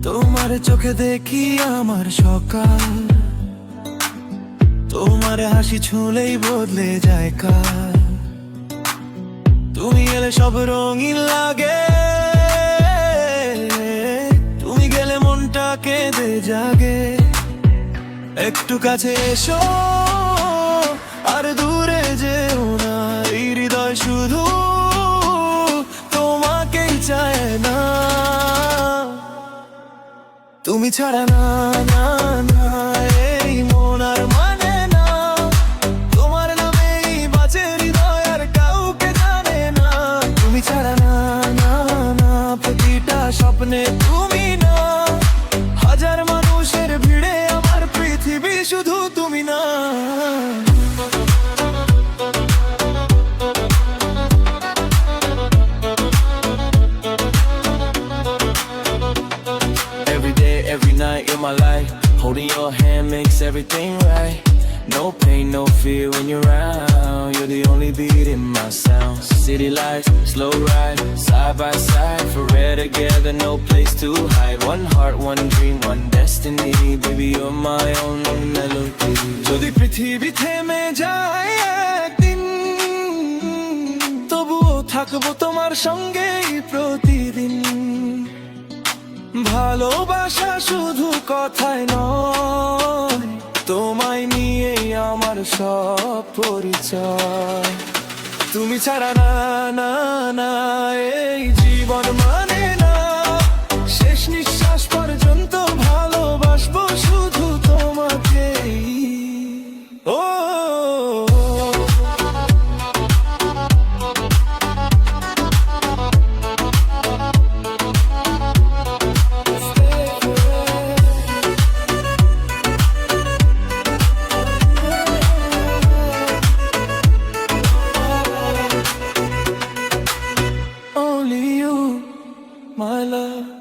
তোমার চোখে দেখি আমার সকাল, তোমার হাসি ছুঁলেই বদলে যায় কাল। তুমি গেলে সব রঙিন লাগে, তুমি গেলে মনটা কেঁদে জাগে। একটু কাছে এসো আর দূরে যেও না, এই হৃদয় শুধু তোমাকেই চায় না। তুমি ছাড়া না না না এই মন আর মানে না, তোমার নামেই বাঁচে হৃদয় আর কাউকে জানে না। তুমি ছাড়া না না না প্রতিটা স্বপ্নে তুমি না, হাজার মানুষের ভিড়ে আমার পৃথিবী শুধু তুমি না। Every day, every night in my life, holding your hand makes everything right. No pain, no fear when you're around. You're the only beat in my sound. City lights, slow ride, side by side, forever together, no place to hide. One heart, one dream, one destiny. Baby, you're my only melody. যদি পৃথিবী থেমে যায় একদিন, তবুও থাকবো তোমার সঙ্গেই প্রতিদিন। ভালোবাসা শুধু কথায় নয়, তোমায় নিয়েই আমার সব পরিচয়। তুমি ছাড়া না না না এই জীবন মানে না, শেষ নিঃশ্বাস পর্যন্ত ভালোবাসবো শুধু তোমাকেই। ও only you, my love.